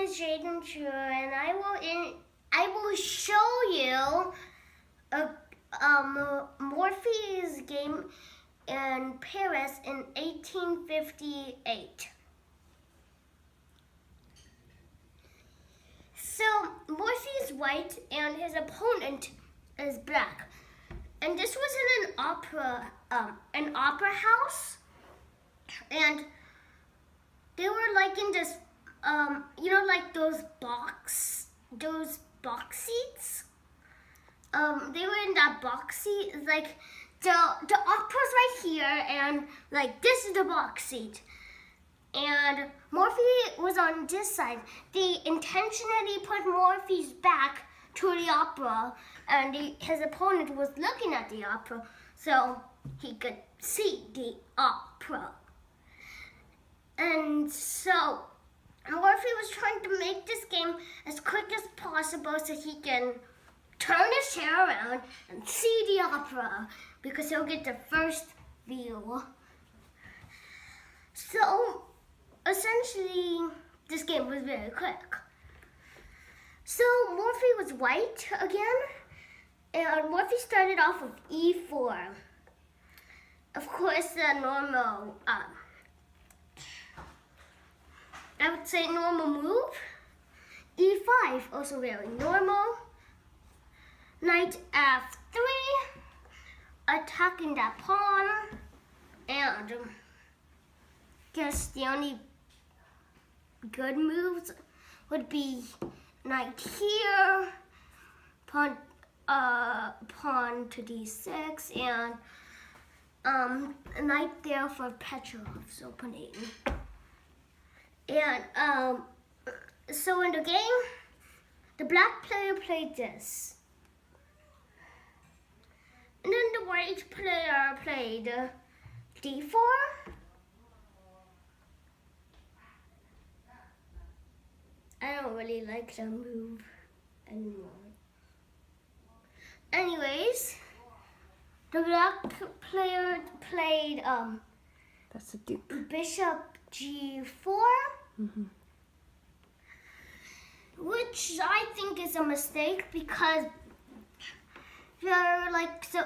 is Jaden Chu, and I will show you Morphy's game in Paris in 1858. So Morphy is white and his opponent is black, and this was in an opera house, and they were like in this, like those box seats. They were in that box seat. Like the opera's right here, and like this is the box seat. And Morphy was on this side. They intentionally put Morphy's back to the opera, and his opponent was looking at the opera, so he could see the opera. And so Morphy was trying to make this game as quick as possible so he can turn his chair around and see the opera, because he'll get the first view. So essentially, this game was very quick. So Morphy was white again, and Morphy started off with E4. Of course, the normal, I would say normal move. E5, also very normal. Knight F3, attacking that pawn, and guess the only good moves would be knight here, pawn to d6, and knight there for Petrov's opening. And so in the game, the black player played this, and then the white player played d4. I don't really like that move anymore. Anyways, the black player played That's a dupe. bishop g4, which I think is a mistake, because you're like, so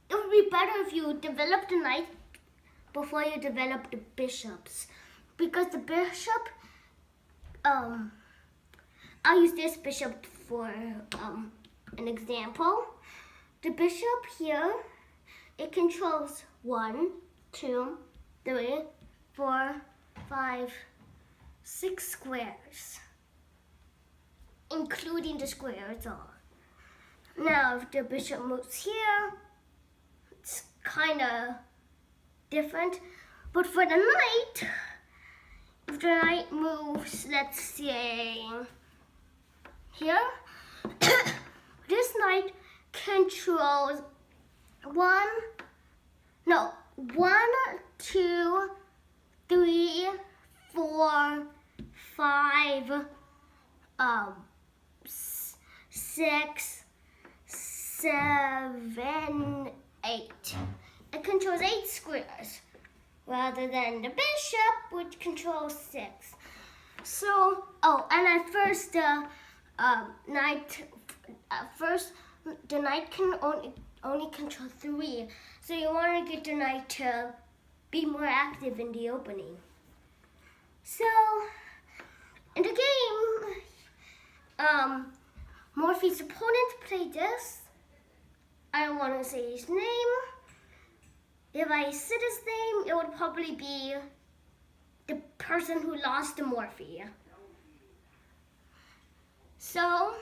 it would be better if you develop the knight before you develop the bishops, because the bishop, I'll use this bishop for an example. The bishop here, it controls 1, 2, 3, 4, 5, 6 squares, including the squares all. Now, if the bishop moves here, it's kind of different. But for the knight, if the knight moves, let's say, here, this knight controls 1, 2, 3, 4, 5, 6, 7, 8. It controls 8 squares, rather than the bishop, which controls 6. So, and at first the knight can only control 3. So you want to get the knight to be more active in the opening. So, in the game, Morphy's opponent played this. I don't want to say his name. If I said his name, it would probably be the person who lost to Morphy. So,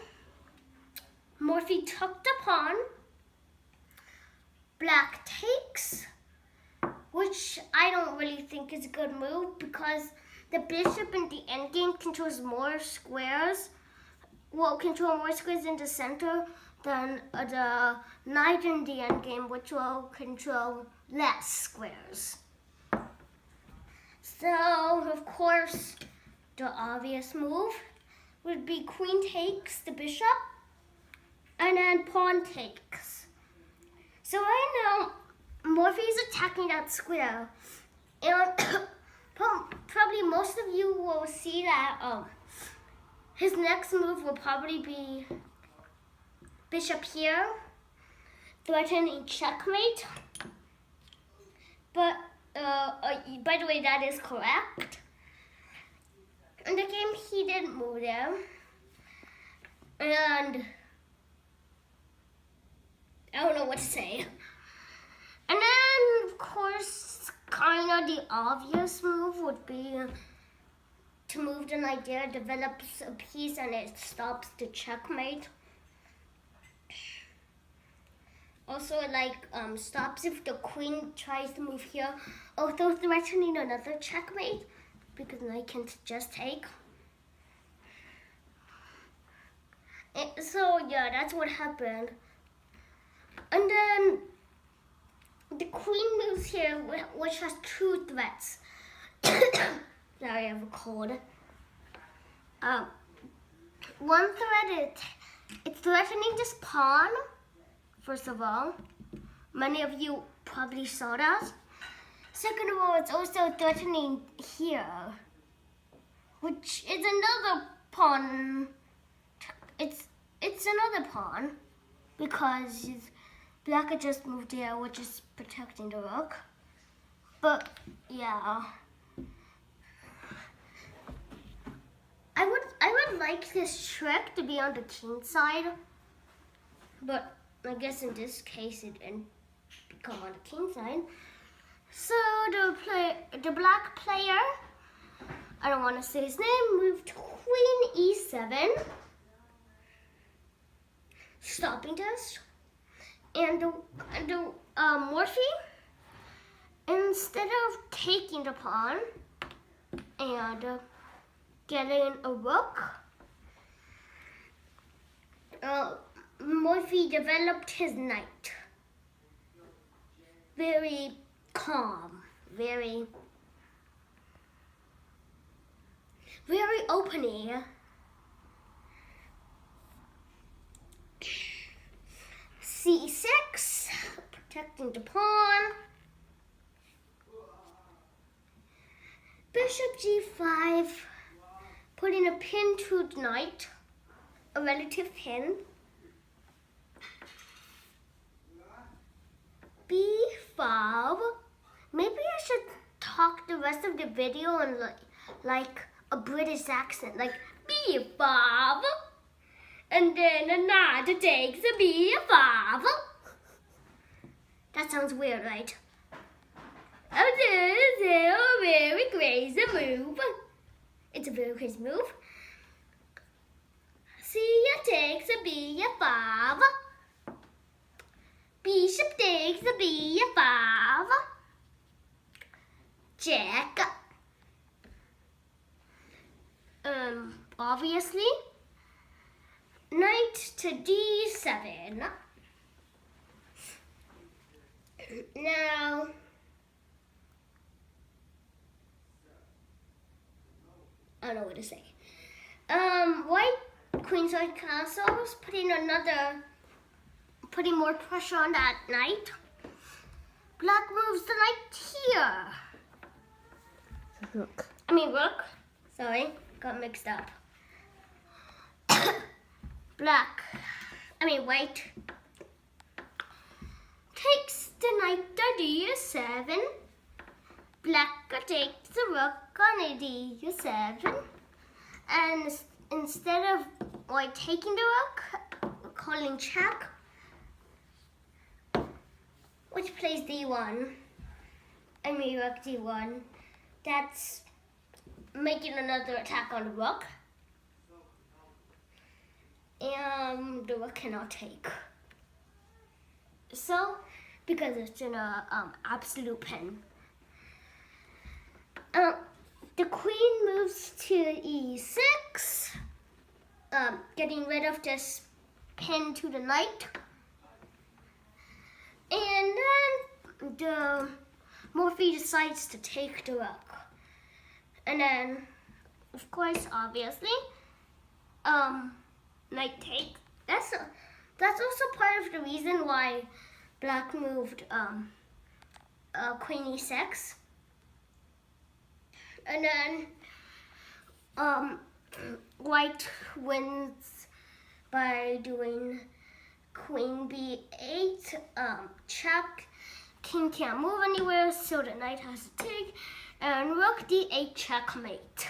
Morphy took the pawn. Black takes, which I don't really think is a good move, because the bishop in the endgame controls more squares. Will control more squares in the center than the knight in the endgame, which will control less squares. So, of course, the obvious move would be queen takes the bishop, and then pawn takes. So right now, Morphy is attacking that square, and probably most of you will see that his next move will probably be bishop here, threatening checkmate. But by the way, that is correct. In the game, he didn't move there, and I don't know what to say. And then, of course, kind of the obvious move would be to move the knight there, develops a piece, and it stops the checkmate. Also, stops if the queen tries to move here. Also threatening another checkmate because knight can just take. So yeah, that's what happened. And then the queen moves here, which has two threats. Sorry, I have a cold. One threat is it's threatening this pawn. First of all, many of you probably saw that. Second of all, it's also threatening here, which is another pawn. It's another pawn because black had just moved here, which is protecting the rook. But yeah, I would like this trick to be on the king side, but I guess in this case it didn't become on the king side. So the black player, I don't want to say his name, moved queen e7, stopping this. And the Morphy, instead of taking the pawn and getting a rook, Morphy developed his knight. Very calm, very opening. C6, protecting the pawn. Bishop g5, putting a pin to the knight, a relative pin. B5. Maybe I should talk the rest of the video in like a British accent, like B5. And then a knight takes a B5. That sounds weird, right? Oh, this is a very crazy move. It's a very crazy move. C takes a B5. Bishop takes a B5. Check. Obviously, knight to D7. Now, I don't know what to say. White queenside castles, putting more pressure on that knight. Black moves the knight here. Rook. Sorry, got mixed up. White takes the knight to D7. Black takes the rook on D7. And instead of white taking the rook, calling check, which plays D1. Rook D1. That's making another attack on the rook. And the rook cannot take. So, because it's in a absolute pin. The queen moves to E6, getting rid of this pin to the knight. And then the Morphy decides to take the rook. And then, of course, obviously, knight takes. That's also part of the reason why black moved queen e6. And then white wins by doing queen b8, check. King can't move anywhere, so the knight has to take. And rook d8 checkmate.